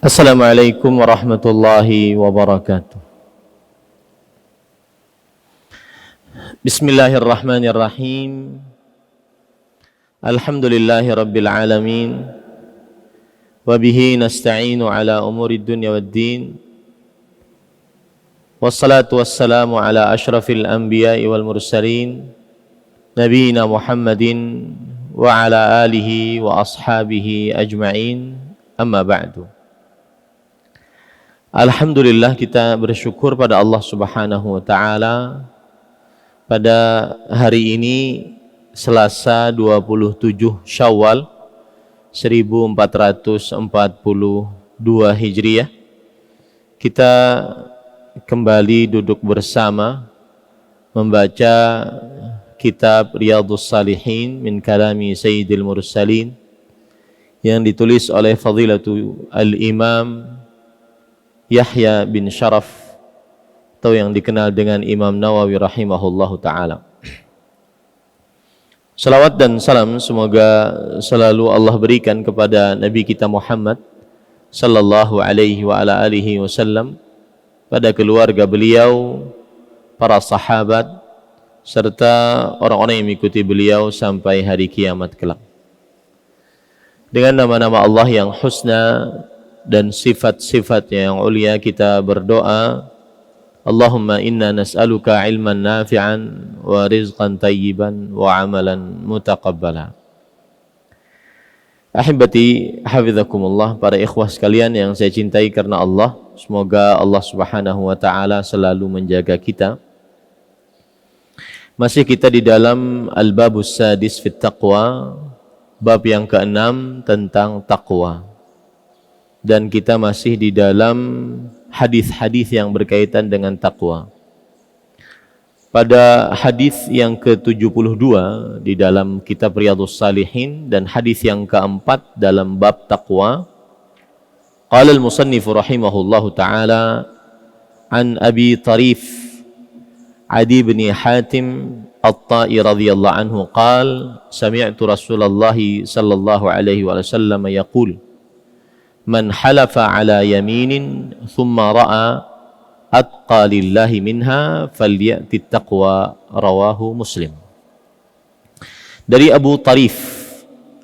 Assalamualaikum warahmatullahi wabarakatuh. Bismillahirrahmanirrahim. Alhamdulillahi rabbil alamin. Wabihi nasta'inu ala umuri dunya waddin. Wassalatu wassalamu ala ashrafil anbiya'i wal mursalin, Nabiina Muhammadin wa ala alihi wa ashabihi ajma'in. Amma ba'du. Alhamdulillah, kita bersyukur pada Allah Subhanahu wa ta'ala. Pada hari ini Selasa 27 Syawal 1442 Hijriah, kita kembali duduk bersama membaca kitab Riyadhus Shalihin min kalami Sayyidil Mursalin yang ditulis oleh Fadilatu Al-Imam Yahya bin Sharaf, atau yang dikenal dengan Imam Nawawi rahimahullahu ta'ala. Salawat dan salam semoga selalu Allah berikan kepada Nabi kita Muhammad sallallahu alaihi wa ala alihi wasallam, pada keluarga beliau, para sahabat, serta orang-orang yang mengikuti beliau sampai hari kiamat kelak. Dengan nama-nama Allah yang husna dan sifat-sifatnya yang ulia, kita berdoa, Allahumma inna nas'aluka ilman nafi'an wa rizqan tayyiban wa amalan mutaqabbala. Ahibati hafizakumullah, para ikhwah sekalian yang saya cintai karena Allah, semoga Allah Subhanahu wa ta'ala selalu menjaga kita. Masih kita di dalam Al-Babus Sadis fit Taqwa, bab yang ke-6 tentang taqwa. Dan kita masih di dalam hadis-hadis yang berkaitan dengan takwa. Pada hadis yang ke-72 di dalam kitab Riyadhus Shalihin dan hadis yang ke-4 dalam bab takwa, qala al-musannif rahimahullahu ta'ala an Abi Tarif Adi bin Hatim At-Tai radhiyallahu anhu qala sami'tu Rasulullah sallallahu alaihi wasallam yaqul man halafa ala yaminin thumma ra'a atqa lillahi minha falyati taqwa, rawahu Muslim. Dari Abu Tarif.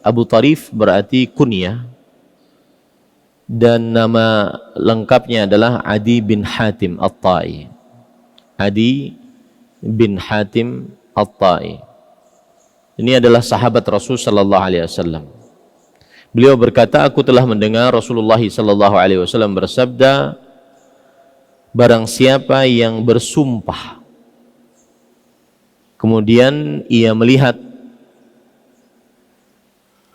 Abu Tarif berarti kunyah, dan nama lengkapnya adalah Adi bin Hatim At-Tai. Adi bin Hatim At-Tai ini adalah sahabat Rasul sallallahu alaihi wasallam. Beliau berkata, aku telah mendengar Rasulullah sallallahu alaihi wasallam bersabda, barang siapa yang bersumpah kemudian ia melihat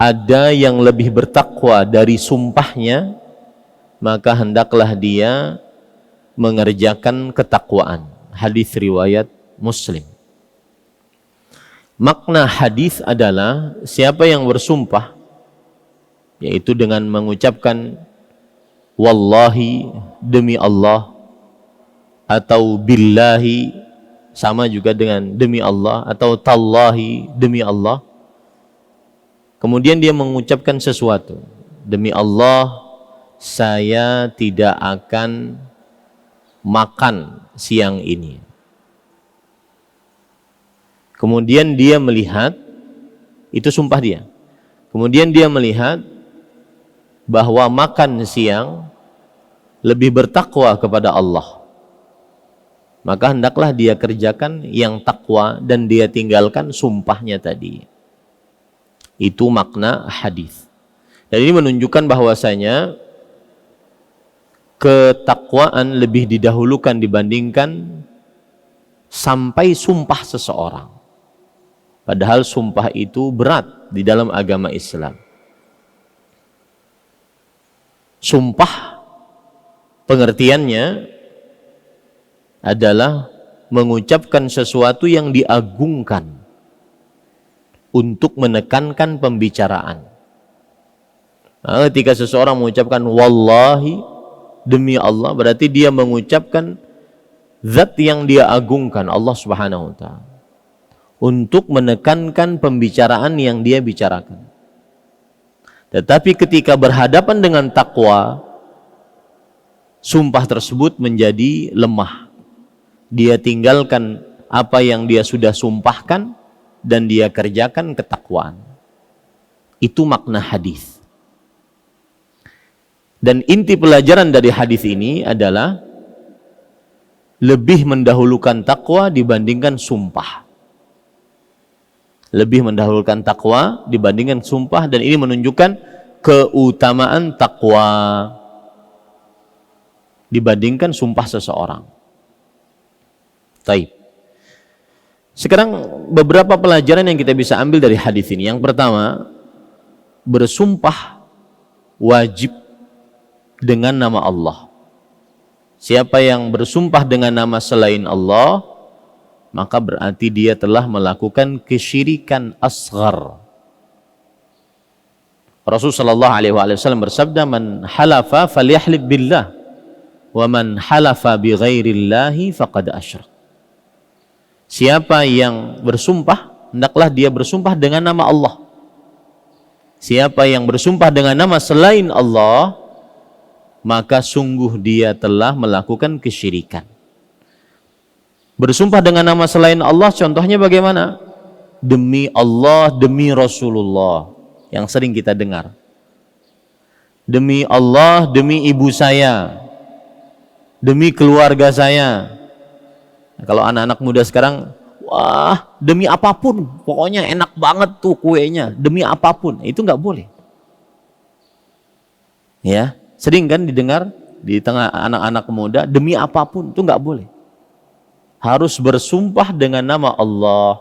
ada yang lebih bertakwa dari sumpahnya, maka hendaklah dia mengerjakan ketakwaan. Hadis riwayat Muslim. Makna hadis adalah siapa yang bersumpah, yaitu dengan mengucapkan wallahi, demi Allah, atau billahi, sama juga dengan demi Allah, atau tallahi, demi Allah. Kemudian dia mengucapkan sesuatu, demi Allah saya tidak akan makan siang ini. Kemudian dia melihat, itu sumpah dia, kemudian dia melihat bahwa makan siang lebih bertakwa kepada Allah, maka hendaklah dia kerjakan yang takwa dan dia tinggalkan sumpahnya tadi. Itu makna hadis. Dan ini menunjukkan bahwasanya ketakwaan lebih didahulukan dibandingkan sampai sumpah seseorang. Padahal sumpah itu berat di dalam agama Islam. Sumpah pengertiannya adalah mengucapkan sesuatu yang diagungkan untuk menekankan pembicaraan. Nah, ketika seseorang mengucapkan wallahi, demi Allah, berarti dia mengucapkan zat yang dia agungkan, Allah Subhanahu wa ta'ala, untuk menekankan pembicaraan yang dia bicarakan. Tetapi ketika berhadapan dengan takwa, sumpah tersebut menjadi lemah. Dia tinggalkan apa yang dia sudah sumpahkan dan dia kerjakan ketakwaan. Itu makna hadis. Dan inti pelajaran dari hadis ini adalah lebih mendahulukan takwa dibandingkan sumpah. Lebih mendahulukan takwa dibandingkan sumpah, dan ini menunjukkan keutamaan takwa dibandingkan sumpah seseorang. Taib. Sekarang beberapa pelajaran yang kita bisa ambil dari hadis ini. Yang pertama, bersumpah wajib dengan nama Allah. Siapa yang bersumpah dengan nama selain Allah, maka berarti dia telah melakukan kesyirikan asghar. Rasulullah sallallahu alaihi wasallam bersabda, "Man halafa falyahlib billah, wa man halafa bi ghairillahi faqad asyrak." Siapa yang bersumpah, hendaklah dia bersumpah dengan nama Allah. Siapa yang bersumpah dengan nama selain Allah, maka sungguh dia telah melakukan kesyirikan. Bersumpah dengan nama selain Allah, contohnya bagaimana? Demi Allah, demi Rasulullah, yang sering kita dengar. Demi Allah, demi ibu saya, demi keluarga saya. Kalau anak-anak muda sekarang, wah, demi apapun, pokoknya enak banget tuh kuenya, demi apapun, itu nggak boleh. Ya, sering kan didengar di tengah anak-anak muda, demi apapun, itu nggak boleh. Harus bersumpah dengan nama Allah.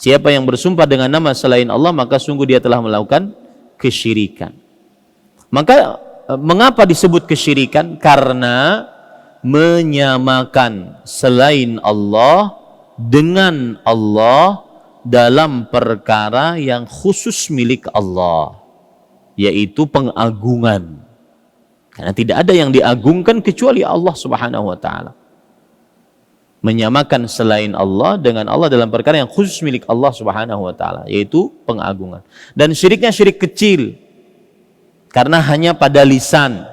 Siapa yang bersumpah dengan nama selain Allah, maka sungguh dia telah melakukan kesyirikan. Maka mengapa disebut kesyirikan? Karena menyamakan selain Allah dengan Allah dalam perkara yang khusus milik Allah, yaitu pengagungan. Karena tidak ada yang diagungkan kecuali Allah Subhanahu wa taala. Menyamakan selain Allah dengan Allah dalam perkara yang khusus milik Allah Subhanahu wa taala, yaitu pengagungan. Dan syiriknya syirik kecil karena hanya pada lisan,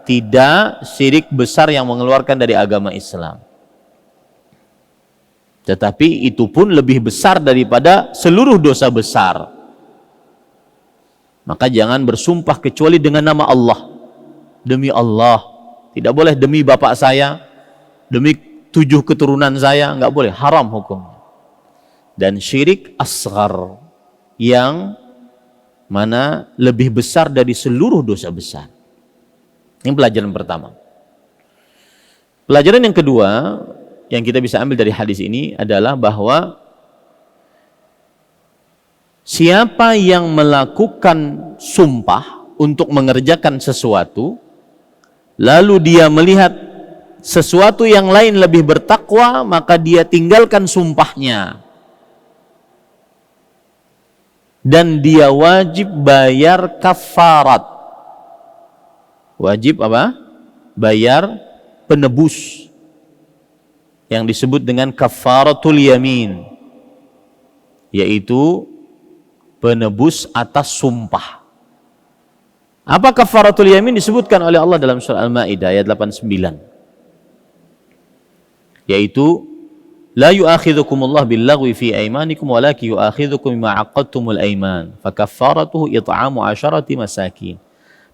tidak syirik besar yang mengeluarkan dari agama Islam. Tetapi itu pun lebih besar daripada seluruh dosa besar. Maka jangan bersumpah kecuali dengan nama Allah. Demi Allah. Tidak boleh demi bapak saya, demi 7 keturunan saya, nggak boleh, haram hukumnya. Dan syirik asghar yang mana lebih besar dari seluruh dosa besar. Ini pelajaran pertama. Pelajaran yang kedua yang kita bisa ambil dari hadis ini adalah bahwa siapa yang melakukan sumpah untuk mengerjakan sesuatu, lalu dia melihat sesuatu yang lain lebih bertakwa, maka dia tinggalkan sumpahnya. Dan dia wajib bayar kafarat. Wajib apa? Bayar penebus yang disebut dengan kafaratul yamin, yaitu penebus atas sumpah. Apa kafaratul yamin? Disebutkan oleh Allah dalam surah Al-Maidah ayat 89, yaitu la yu'akhidhukumullah billaghwi fi aymanikum walakin yu'akhidhukum bima 'aqadtumul ayman fakaffaratuhu it'amu 'asharati masakin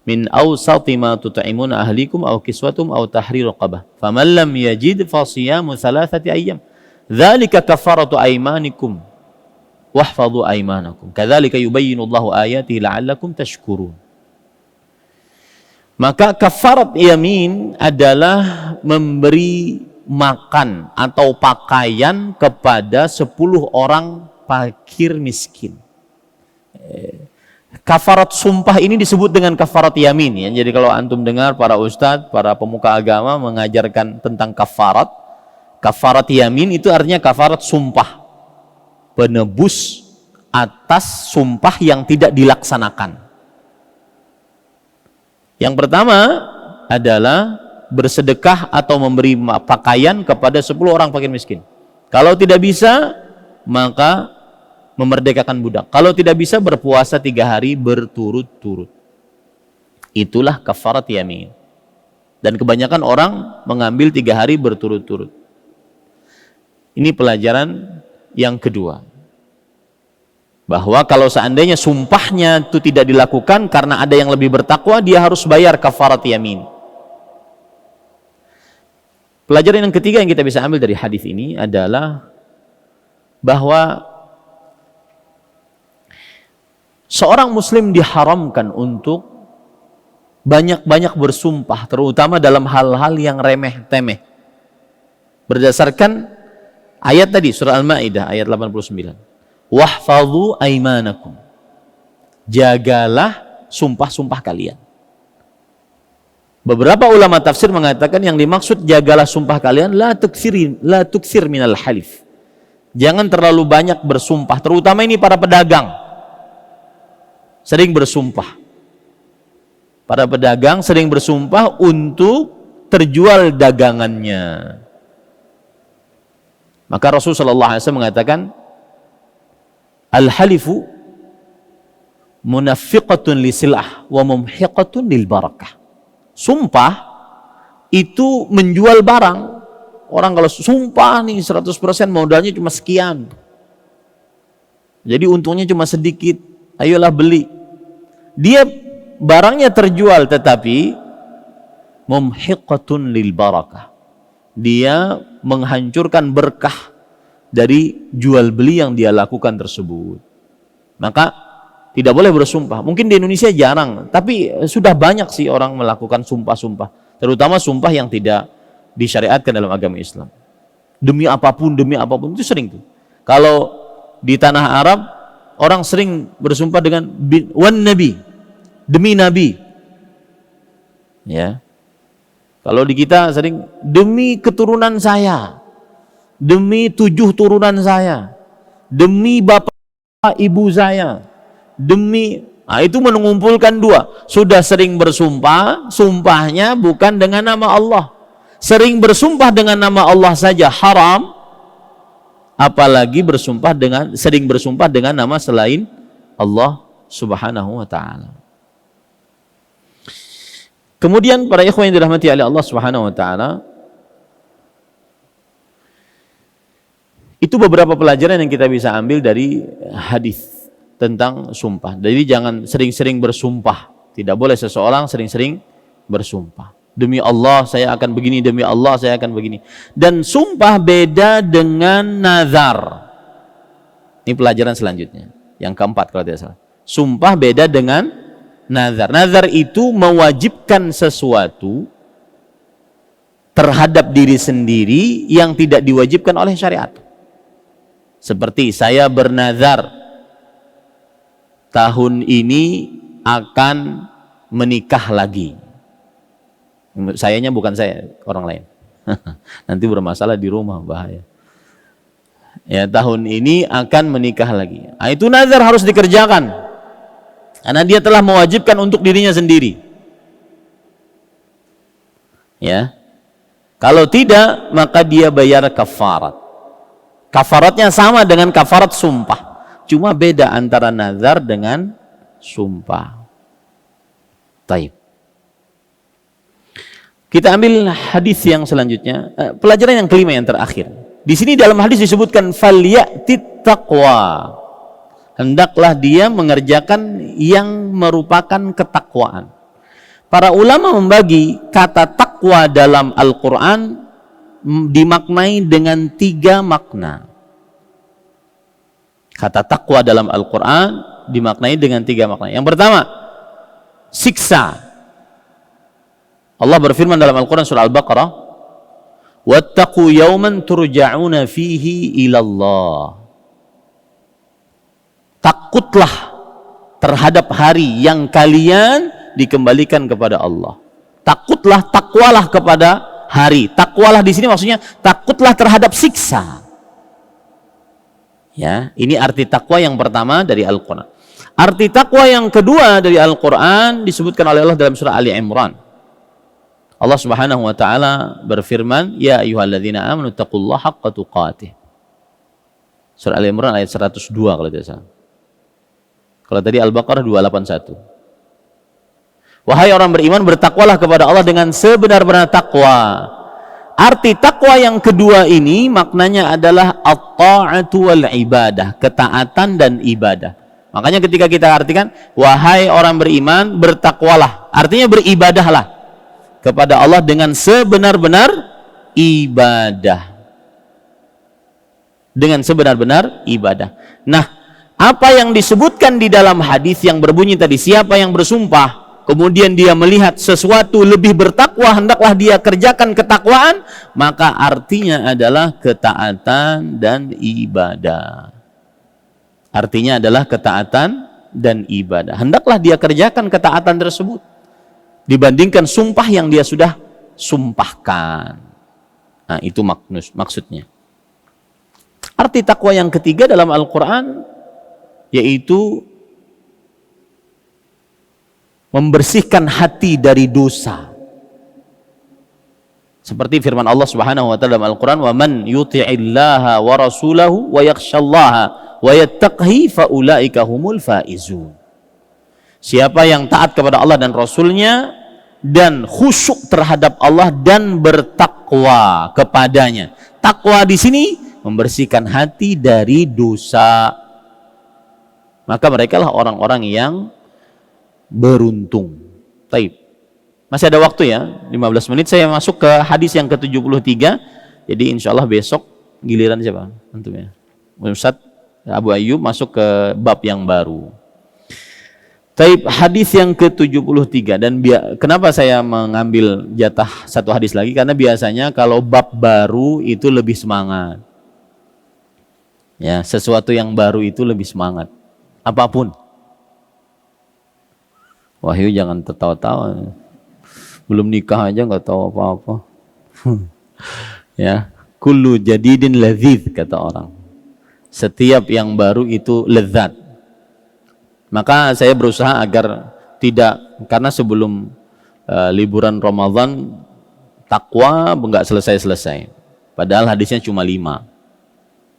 min awsati ma tut'imuna ahlikum aw kiswatum aw tahriru raqabah faman lam yajid fa siyamu thalathati ayyam dzalika kafaratu aymanikum wahfadhu aymanakum kadzalika yubayyinullahu ayatihi la'allakum tashkurun. Maka kafarat yamin adalah memberi makan atau pakaian kepada 10 orang fakir miskin. Kafarat sumpah ini disebut dengan kafarat yamin, ya. Jadi kalau antum dengar para ustadz, para pemuka agama mengajarkan tentang kafarat yamin itu artinya kafarat sumpah, penebus atas sumpah yang tidak dilaksanakan. Yang pertama adalah bersedekah atau memberi pakaian kepada 10 orang fakir miskin. Kalau tidak bisa, maka memerdekakan budak. Kalau tidak bisa, berpuasa 3 hari berturut-turut. Itulah kafarat yamin. Dan kebanyakan orang mengambil 3 hari berturut-turut. Ini pelajaran yang kedua. Bahwa kalau seandainya sumpahnya itu tidak dilakukan karena ada yang lebih bertakwa, dia harus bayar kafarat yamin. Pelajaran yang ketiga yang kita bisa ambil dari hadis ini adalah bahwa seorang muslim diharamkan untuk banyak-banyak bersumpah, terutama dalam hal-hal yang remeh-temeh. Berdasarkan ayat tadi, surah Al-Ma'idah ayat 89. Wahfadhu aimanakum. Jagalah sumpah-sumpah kalian. Beberapa ulama tafsir mengatakan yang dimaksud jagalah sumpah kalian la tuksir minal halif. Jangan terlalu banyak bersumpah, terutama ini para pedagang. Sering bersumpah. Para pedagang sering bersumpah untuk terjual dagangannya. Maka Rasulullah SAW mengatakan, al-halifu munafiqatun li silah wa mumhiqatun lil barakah. Sumpah itu menjual barang. Orang kalau sumpah nih 100% modalnya cuma sekian. Jadi untungnya cuma sedikit. Ayolah beli. Dia barangnya terjual tetapi mumhiqatun lil barakah. Dia menghancurkan berkah dari jual beli yang dia lakukan tersebut. Maka tidak boleh bersumpah. Mungkin di Indonesia jarang, tapi sudah banyak sih orang melakukan sumpah-sumpah, terutama sumpah yang tidak disyariatkan dalam agama Islam. Demi apapun itu sering tuh. Kalau di tanah Arab orang sering bersumpah dengan wan nabi, demi nabi. Ya. Kalau di kita sering demi keturunan saya, demi 7 turunan saya, demi bapak ibu saya, demi, nah itu mengumpulkan 2. Sudah sering bersumpah, sumpahnya bukan dengan nama Allah. Sering bersumpah dengan nama Allah saja haram, apalagi sering bersumpah dengan nama selain Allah Subhanahu wa taala. Kemudian para ikhwan yang dirahmati oleh Allah Subhanahu wa taala, itu beberapa pelajaran yang kita bisa ambil dari hadis tentang sumpah. Jadi jangan sering-sering bersumpah. Tidak boleh seseorang sering-sering bersumpah. Demi Allah saya akan begini, demi Allah saya akan begini. Dan sumpah beda dengan nazar. Ini pelajaran selanjutnya. Yang keempat kalau tidak salah. Sumpah beda dengan nazar. Nazar itu mewajibkan sesuatu terhadap diri sendiri yang tidak diwajibkan oleh syariat. Seperti saya bernazar tahun ini akan menikah lagi. Sayanya bukan saya, orang lain. Nanti bermasalah di rumah, bahaya. Ya, tahun ini akan menikah lagi. Nah, itu nazar harus dikerjakan. Karena dia telah mewajibkan untuk dirinya sendiri. Ya. Kalau tidak, maka dia bayar kafarat. Kafaratnya sama dengan kafarat sumpah. Cuma beda antara nazar dengan sumpah. Taib. Kita ambil hadis yang selanjutnya. Pelajaran yang kelima yang terakhir. Di sini dalam hadis disebutkan falyatit taqwa. Hendaklah dia mengerjakan yang merupakan ketakwaan. Para ulama membagi kata takwa dalam Al-Quran dimaknai dengan 3 makna. Kata takwa dalam Al-Quran dimaknai dengan 3 makna. Yang pertama, siksa. Allah berfirman dalam Al-Quran surah Al-Baqarah, wattaqu yawman turja'una fihi ilallah. Takutlah terhadap hari yang kalian dikembalikan kepada Allah. Takutlah, takwalah kepada hari. Takwalah di sini maksudnya takutlah terhadap siksa. Ya, ini arti takwa yang pertama dari Al-Quran. Arti takwa yang kedua dari Al-Quran disebutkan oleh Allah dalam surah Ali Imran. Allah Subhanahu wa taala berfirman, "Ya ayyuhalladzina amanu taqullaha haqqa tuqatih." Surah Ali Imran ayat 102 kalau tidak salah. Kalau tadi Al-Baqarah 281. Wahai orang beriman, bertakwalah kepada Allah dengan sebenar-benar takwa. Arti takwa yang kedua ini maknanya adalah at-ta'atu wal ibadah, ketaatan dan ibadah. Makanya ketika kita artikan, wahai orang beriman, bertakwalah, artinya beribadahlah kepada Allah dengan sebenar-benar ibadah. Dengan sebenar-benar ibadah. Nah, apa yang disebutkan di dalam hadis yang berbunyi tadi, siapa yang bersumpah kemudian dia melihat sesuatu lebih bertakwa, hendaklah dia kerjakan ketakwaan, maka artinya adalah ketaatan dan ibadah. Artinya adalah ketaatan dan ibadah. Hendaklah dia kerjakan ketaatan tersebut dibandingkan sumpah yang dia sudah sumpahkan. Nah, itu maksudnya. Arti takwa yang ketiga dalam Al-Quran yaitu membersihkan hati dari dosa. Seperti firman Allah Subhanahu wa taala dalam Al-Qur'an, "Wa man yuti'illaha wa rasulahu wa yakhshallaha wa yattaqhi fa ulaika humul faizun." Siapa yang taat kepada Allah dan Rasulnya dan khusyuk terhadap Allah dan bertakwa kepadanya. Takwa di sini membersihkan hati dari dosa. Maka merekalah orang-orang yang beruntung. Taib. Masih ada waktu ya, 15 menit saya masuk ke hadis yang ke-73. Jadi insya Allah besok giliran siapa? Antum ya. Ustaz Abu Ayyub masuk ke bab yang baru. Taib, hadis yang ke-73. Dan kenapa saya mengambil jatah satu hadis lagi? Karena biasanya kalau bab baru itu lebih semangat. Ya, sesuatu yang baru itu lebih semangat. Apapun. Wahyu jangan tertawa-tawa. Belum nikah aja nggak tahu apa-apa. Ya, kullu jadidin ladzidz kata orang. Setiap yang baru itu lezat. Maka saya berusaha agar tidak, karena sebelum liburan Ramadan takwa nggak selesai-selesai. Padahal hadisnya cuma 5.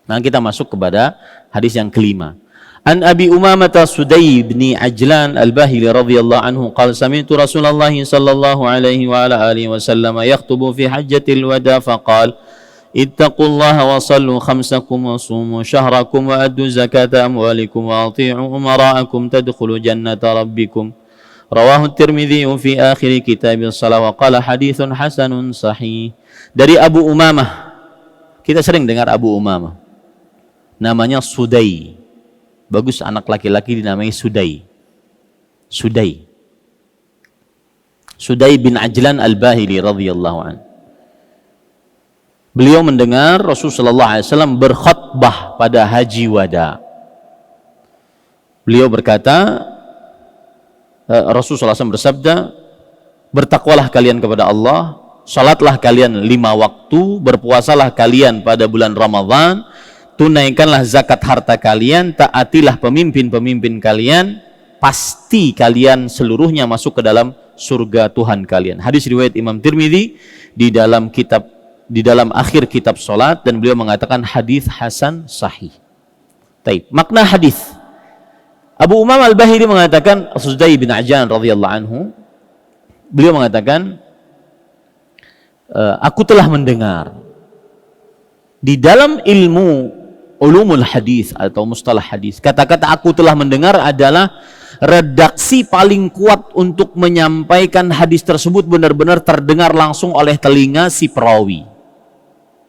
Nah, kita masuk kepada hadis yang kelima. An Abi Umamah Sudai bin Ajlan Al-Bahili radhiyallahu anhu qala sami'tu Rasulullah sallallahu alaihi wa ala alihi wasallam yakhutubu fi hajjatil wada faqala ittaqullaha wa sallu khamsakum wa sumu syahrakum wa addu zakata amwalikum wa ati'u umara'akum tadkhulu jannata rabbikum. Rawahu Tirmidzi fi akhir kitab as-salah wa qala haditsun hasanun sahih. Dari Abu Umamah. Kita sering dengar Abu Umamah. Namanya Sudai. Bagus anak laki-laki dinamai Sudai. Sudai. Sudai bin Ajlan Al-Bahili radhiyallahu an. Beliau mendengar Rasulullah SAW berkhutbah pada Haji Wada. Beliau berkata, Rasulullah SAW bersabda, bertakwalah kalian kepada Allah, salatlah kalian 5 waktu, berpuasalah kalian pada bulan Ramadan, tunaikanlah zakat harta kalian, taatilah pemimpin-pemimpin kalian, pasti kalian seluruhnya masuk ke dalam surga Tuhan kalian. Hadis riwayat Imam Tirmidzi di dalam akhir kitab salat, dan beliau mengatakan hadis hasan sahih. Taib. Makna hadis. Abu Umamah Al-Bahili mengatakan, Sudai bin Ajlan radhiyallahu anhu, beliau mengatakan, aku telah mendengar di dalam ilmu ulumul hadis atau mustalah hadis, kata-kata aku telah mendengar adalah redaksi paling kuat untuk menyampaikan hadis tersebut benar-benar terdengar langsung oleh telinga si perawi.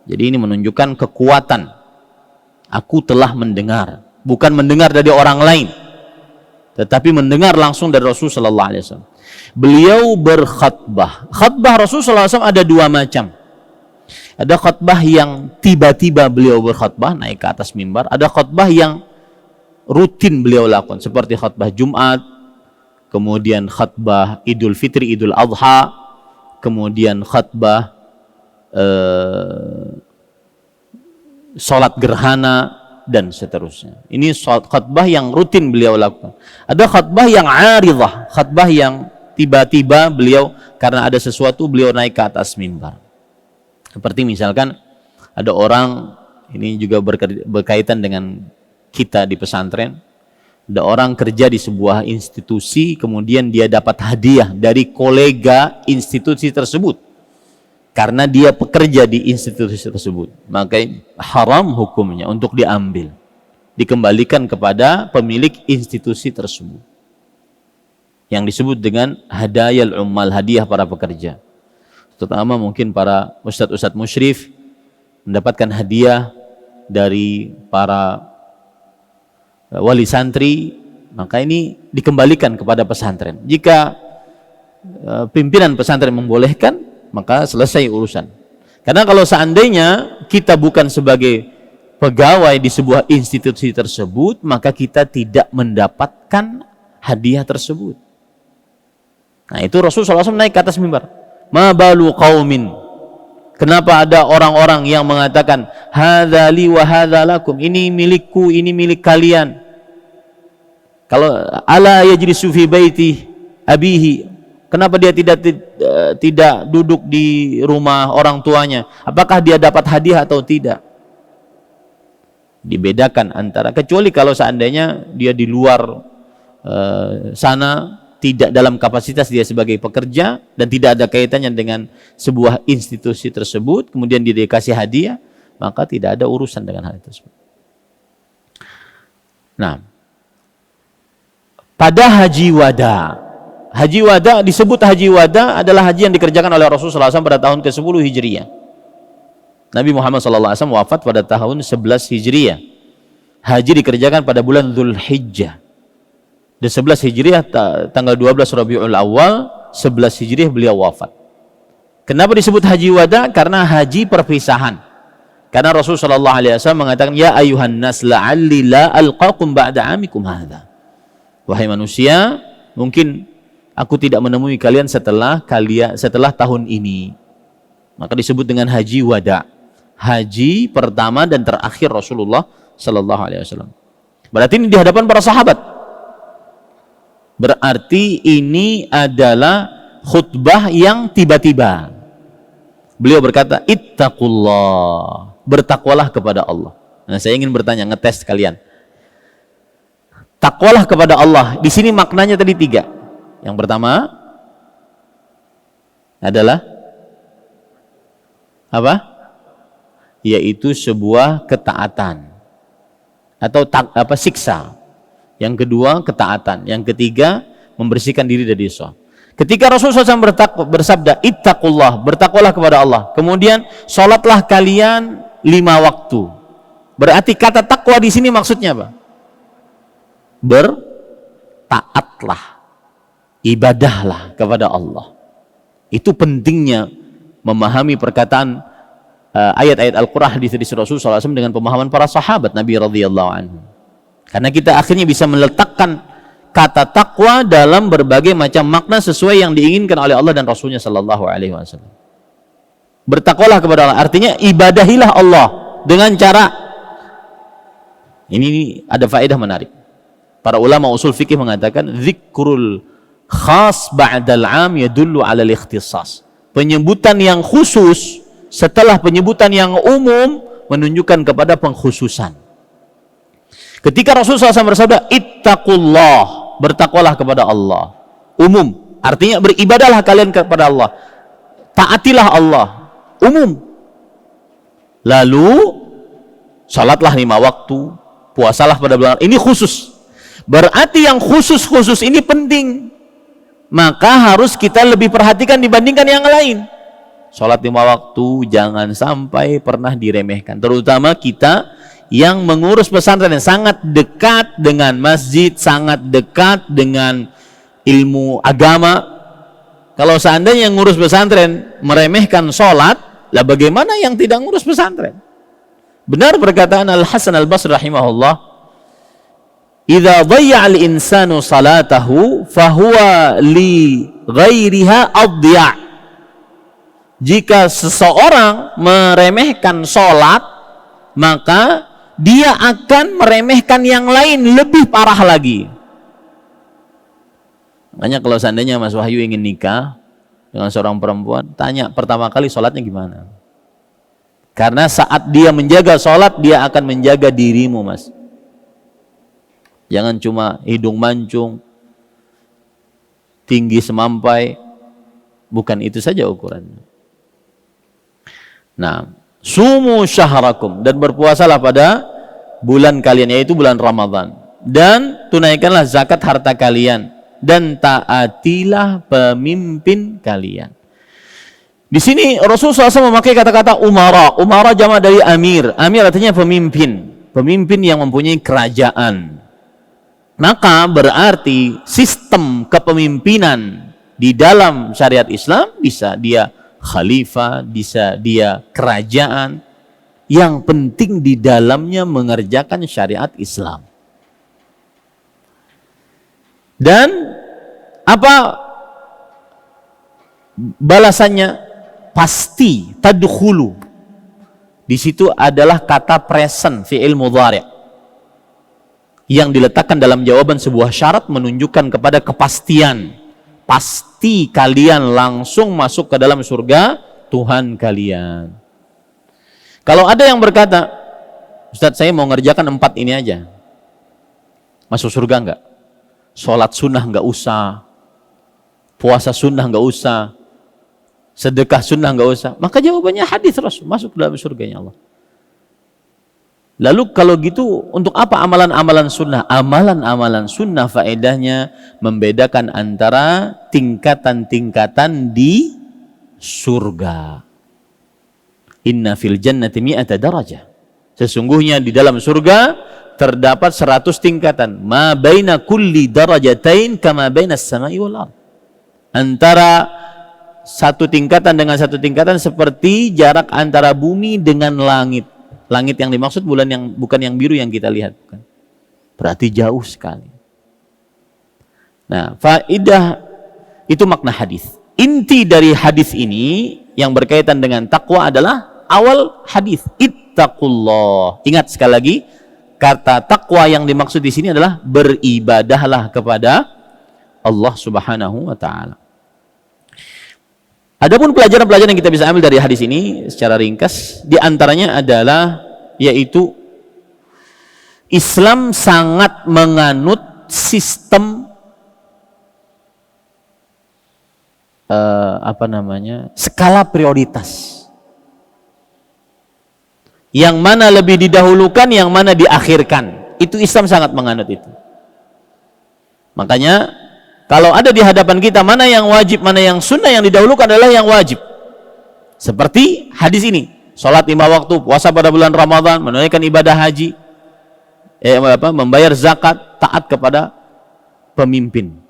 Jadi ini menunjukkan kekuatan. Aku telah mendengar, bukan mendengar dari orang lain, tetapi mendengar langsung dari Rasulullah sallallahu alaihi wasallam. Beliau berkhutbah. Khutbah Rasulullah SAW ada 2 macam. Ada khutbah yang tiba-tiba beliau berkhutbah naik ke atas mimbar, ada khutbah yang rutin beliau lakukan seperti khutbah Jumat, kemudian khutbah Idul Fitri, Idul Adha, kemudian khutbah salat gerhana dan seterusnya. Ini khutbah yang rutin beliau lakukan. Ada khutbah yang aridhah, khutbah yang tiba-tiba beliau karena ada sesuatu beliau naik ke atas mimbar. Seperti misalkan ada orang, ini juga berkaitan dengan kita di pesantren, Ada orang kerja di sebuah institusi, kemudian dia dapat hadiah dari kolega institusi tersebut karena dia pekerja di institusi tersebut, maka haram hukumnya untuk diambil, dikembalikan kepada pemilik institusi tersebut, yang disebut dengan hadayal ummal, hadiah para pekerja. Terutama mungkin para ustadz-ustadz musyrif mendapatkan hadiah dari para wali santri, maka ini dikembalikan kepada pesantren. Jika pimpinan pesantren membolehkan, maka selesai urusan. Karena kalau seandainya kita bukan sebagai pegawai di sebuah institusi tersebut, maka kita tidak mendapatkan hadiah tersebut. Nah, itu Rasulullah SAW naik ke atas mimbar. Ma balu qaumin, kenapa ada orang-orang yang mengatakan hadza li wa hadza lakum, ini milikku, ini milik kalian. Kalau ala yajlisu fi baiti abihi, kenapa dia tidak duduk di rumah orang tuanya? Apakah dia dapat hadiah atau tidak? Dibedakan antara, kecuali kalau seandainya dia di luar sana, tidak dalam kapasitas dia sebagai pekerja dan tidak ada kaitannya dengan sebuah institusi tersebut, kemudian dia dikasih hadiah, maka tidak ada urusan dengan hal tersebut. Nah, pada haji wada disebut haji wada adalah haji yang dikerjakan oleh Rasulullah SAW pada tahun ke-10 Hijriah. Nabi Muhammad SAW wafat pada tahun 11 Hijriah. Haji dikerjakan pada bulan Dzulhijjah. Dan 11 Hijriah tanggal 12 Rabiul Awal, 11 Hijriah beliau wafat. Kenapa disebut haji wada? Karena haji perpisahan. Karena Rasulullah SAW mengatakan, ya ayuhan nas la'alli la alqakum ba'da amikum hadha. Wahai manusia, mungkin aku tidak menemui kalian setelah tahun ini. Maka disebut dengan haji wada. Haji pertama dan terakhir Rasulullah SAW. Berarti ini di hadapan para sahabat. Berarti ini adalah khutbah yang tiba-tiba. Beliau berkata, ittaqullah, bertakwalah kepada Allah. Nah, saya ingin bertanya, ngetes kalian. Takwalah kepada Allah, di sini maknanya tadi 3. Yang pertama adalah apa? Yaitu sebuah ketaatan atau siksa. Yang kedua, ketaatan. Yang ketiga, membersihkan diri dari dosa. Ketika Rasulullah SAW bersabda, ittaqullah, bertakwalah kepada Allah. Kemudian, sholatlah kalian 5 waktu. Berarti kata takwa di sini maksudnya apa? Bertaatlah, ibadahlah kepada Allah. Itu pentingnya memahami perkataan ayat-ayat Al-Quran di Rasulullah SAW dengan pemahaman para sahabat Nabi radhiyallahu anhu. Karena kita akhirnya bisa meletakkan kata takwa dalam berbagai macam makna sesuai yang diinginkan oleh Allah dan Rasulnya sallallahu alaihi wasallam. Bertakwalah kepada Allah, artinya ibadahilah Allah dengan cara ini. Ada faedah menarik. Para ulama usul fikih mengatakan dzikrul khas ba'dal 'am yadullu 'ala al-ikhtisas. Penyebutan yang khusus setelah penyebutan yang umum menunjukkan kepada pengkhususan. Ketika Rasulullah SAW bersabda, ittaqullah, bertakwalah kepada Allah, umum, artinya beribadahlah kalian kepada Allah, taatilah Allah, umum. Lalu salatlah 5 waktu, puasalah pada bulan, ini khusus. Berarti yang khusus-khusus ini penting, maka harus kita lebih perhatikan dibandingkan yang lain. Salat 5 waktu jangan sampai pernah diremehkan, terutama kita yang mengurus pesantren yang sangat dekat dengan masjid, sangat dekat dengan ilmu agama. Kalau seandainya yang ngurus pesantren meremehkan sholat, lah bagaimana yang tidak ngurus pesantren? Benar perkataan Al-Hasan Al-Basri rahimahullah, idza dhayya al-insanu salatahu fahuwa li ghairiha adya'. Jika seseorang meremehkan sholat, maka dia akan meremehkan yang lain lebih parah lagi. Makanya kalau seandainya Mas Wahyu ingin nikah dengan seorang perempuan, tanya pertama kali sholatnya gimana. Karena saat dia menjaga sholat, dia akan menjaga dirimu, Mas. Jangan cuma hidung mancung, tinggi semampai, bukan itu saja ukurannya. Nah, sumu syahrakum, dan berpuasalah pada bulan kalian, yaitu bulan Ramadan, dan tunaikanlah zakat harta kalian, dan taatilah pemimpin kalian. Di sini Rasulullah SAW memakai kata-kata umara. Umara jamak dari amir. Amir artinya pemimpin, pemimpin yang mempunyai kerajaan. Maka berarti sistem kepemimpinan di dalam syariat Islam bisa dia khalifah, bisa dia kerajaan, yang penting di dalamnya mengerjakan syariat Islam. Dan apa balasannya? Pasti tadkhulu. Di situ adalah kata present, fi'il mudhari', yang diletakkan dalam jawaban sebuah syarat menunjukkan kepada kepastian. Pasti kalian langsung masuk ke dalam surga Tuhan kalian. Kalau ada yang berkata, Ustadz saya mau ngerjakan 4 ini aja, masuk surga enggak? Sholat sunnah enggak usah, puasa sunnah enggak usah, sedekah sunnah enggak usah. Maka jawabannya hadis Rasul, masuk ke dalam surganya Allah. Lalu kalau gitu untuk apa amalan-amalan sunnah? Amalan-amalan sunnah faedahnya membedakan antara tingkatan-tingkatan di surga. Inna fil jannati mi'ata darajah. Sesungguhnya di dalam surga terdapat 100 tingkatan. Ma baina kulli darajatain kama baina as-sama'i wal ardh. Antara satu tingkatan dengan satu tingkatan seperti jarak antara bumi dengan langit. Langit yang dimaksud bukan yang biru yang kita lihat, bukan. Berarti jauh sekali. Nah, faidah itu makna hadis. Inti dari hadis ini yang berkaitan dengan takwa adalah awal hadis, ittaqullah. Ingat sekali lagi, kata takwa yang dimaksud di sini adalah beribadahlah kepada Allah Subhanahu wa taala. Adapun pelajaran-pelajaran yang kita bisa ambil dari hadis ini secara ringkas, di antaranya adalah yaitu Islam sangat menganut sistem skala prioritas. Yang mana lebih didahulukan, yang mana diakhirkan. Itu Islam sangat menganut itu. Makanya kalau ada di hadapan kita mana yang wajib, mana yang sunnah, yang didahulukan adalah yang wajib. Seperti hadis ini, sholat 5 waktu, puasa pada bulan Ramadan, menunaikan ibadah haji, membayar zakat, taat kepada pemimpin.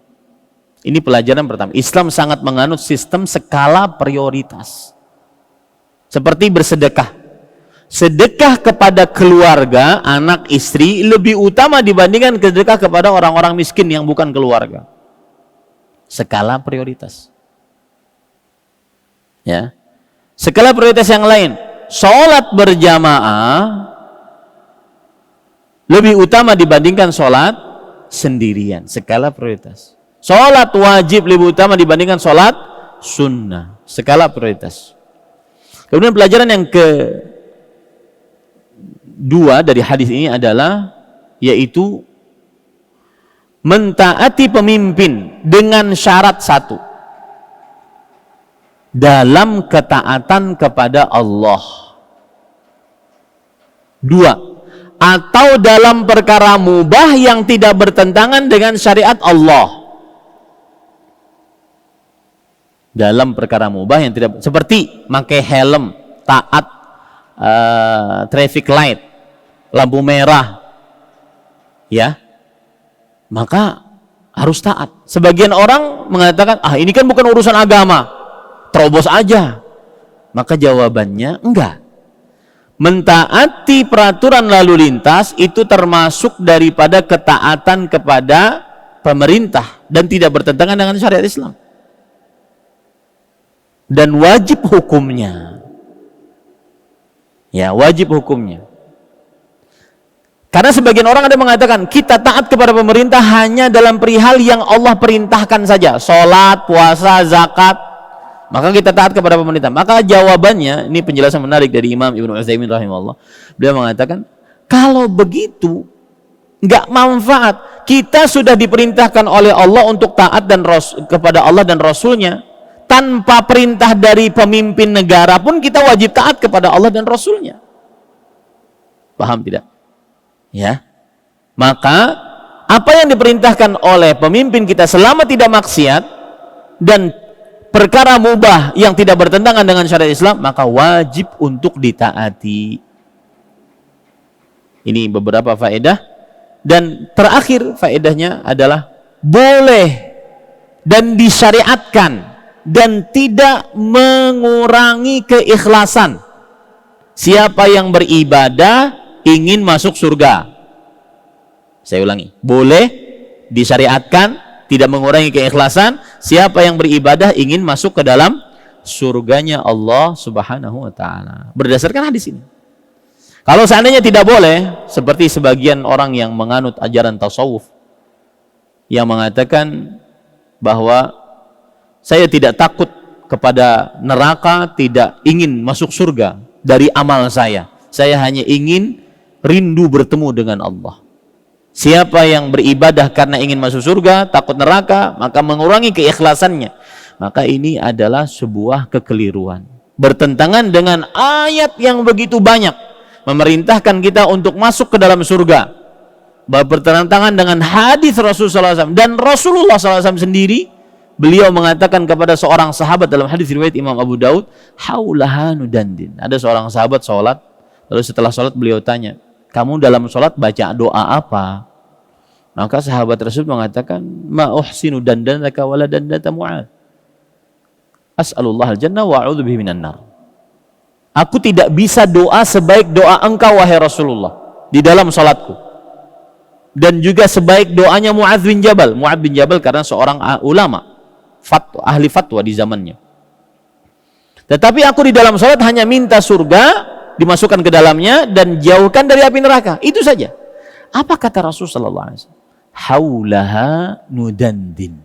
Ini pelajaran pertama. Islam sangat menganut sistem skala prioritas. Seperti bersedekah. Sedekah kepada keluarga, anak, istri lebih utama dibandingkan sedekah kepada orang-orang miskin yang bukan keluarga. Skala prioritas. Ya. Skala prioritas yang lain, sholat berjamaah lebih utama dibandingkan sholat sendirian. Skala prioritas. Sholat wajib lebih utama dibandingkan sholat sunnah. Skala prioritas. Kemudian pelajaran yang kedua dari hadis ini adalah yaitu mentaati pemimpin dengan syarat satu, dalam ketaatan kepada Allah. 2, atau dalam perkara mubah yang tidak bertentangan dengan syariat Allah. Dalam perkara mubah yang tidak, seperti pakai helm, taat traffic light, lampu merah, ya, maka harus taat. Sebagian orang mengatakan, ini kan bukan urusan agama, terobos aja. Maka jawabannya enggak. Mentaati peraturan lalu lintas itu termasuk daripada ketaatan kepada pemerintah dan tidak bertentangan dengan syariat Islam. Dan wajib hukumnya. Ya, wajib hukumnya. Karena sebagian orang ada mengatakan kita taat kepada pemerintah hanya dalam perihal yang Allah perintahkan saja, sholat, puasa, zakat, maka kita taat kepada pemerintah. Maka jawabannya, ini penjelasan menarik dari Imam Ibnu Utsaimin rahimahullah. Beliau mengatakan, kalau begitu Nggak manfaat. Kita sudah diperintahkan oleh Allah untuk taat kepada Allah dan Rasulnya. Tanpa perintah dari pemimpin negara pun kita wajib taat kepada Allah dan Rasulnya. Paham tidak? Ya. Maka apa yang diperintahkan oleh pemimpin kita selama tidak maksiat dan perkara mubah yang tidak bertentangan dengan syariat Islam, maka wajib untuk ditaati. Ini beberapa faedah. Dan terakhir faedahnya adalah boleh dan disyariatkan dan tidak mengurangi keikhlasan. Siapa yang beribadah ingin masuk surga. Saya ulangi, boleh disyariatkan, tidak mengurangi keikhlasan. Siapa yang beribadah ingin masuk ke dalam surganya Allah Subhanahu wa ta'ala. Berdasarkan hadis ini. Kalau seandainya tidak boleh, seperti sebagian orang yang menganut ajaran tasawuf, yang mengatakan bahwa saya tidak takut kepada neraka, tidak ingin masuk surga dari amal saya hanya ingin rindu bertemu dengan Allah. Siapa yang beribadah karena ingin masuk surga, takut neraka, maka mengurangi keikhlasannya. Maka ini adalah sebuah kekeliruan. Bertentangan dengan ayat yang begitu banyak memerintahkan kita untuk masuk ke dalam surga. Bertentangan dengan hadis Rasulullah SAW. Dan Rasulullah SAW sendiri, beliau mengatakan kepada seorang sahabat dalam hadis riwayat Imam Abu Daud, haulaha nudandin. Ada seorang sahabat sholat, lalu setelah sholat beliau tanya, kamu dalam sholat baca doa apa? Maka sahabat tersebut mengatakan, ma uhsinu dandanaka wala dandata Mu'ad. As'alullah al-jannah wa a'udzu bihi minan nar. Aku tidak bisa doa sebaik doa engkau wahai Rasulullah di dalam salatku. Dan juga sebaik doanya Mu'adz bin Jabal. Mu'adz bin Jabal karena seorang ulama, ahli fatwa di zamannya. Tetapi aku di dalam salat hanya minta surga dimasukkan ke dalamnya dan jauhkan dari api neraka. Itu saja. Apa kata Rasulullah SAW? Haulaha nudandin.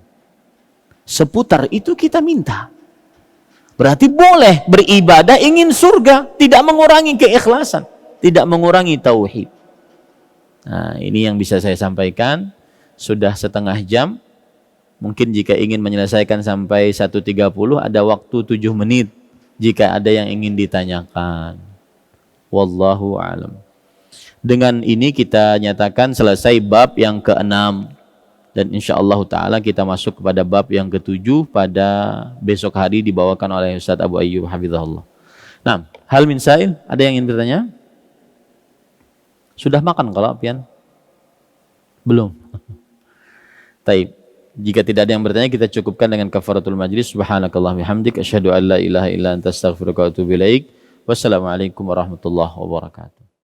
Seputar itu kita minta. Berarti boleh beribadah ingin surga, tidak mengurangi keikhlasan, tidak mengurangi tauhid. Nah, ini yang bisa saya sampaikan. Sudah setengah jam. Mungkin jika ingin menyelesaikan sampai 1.30, ada waktu 7 menit jika ada yang ingin ditanyakan. Wallahu a'lam. Dengan ini kita nyatakan selesai bab yang ke-6. Dan insyaallah ta'ala kita masuk kepada bab yang ke-7 pada besok hari dibawakan oleh Ustaz Abu Ayyub hafizahullah. Nah, hal min sa'il, ada yang ingin bertanya? Sudah makan kalau pian? Belum. Taib. Jika tidak ada yang bertanya, kita cukupkan dengan kafaratul majlis. Subhanakallah bihamdik asyhadu an la ilaha illa anta astaghfiruka wa atubu ilaik. Wassalamualaikum warahmatullahi wabarakatuh.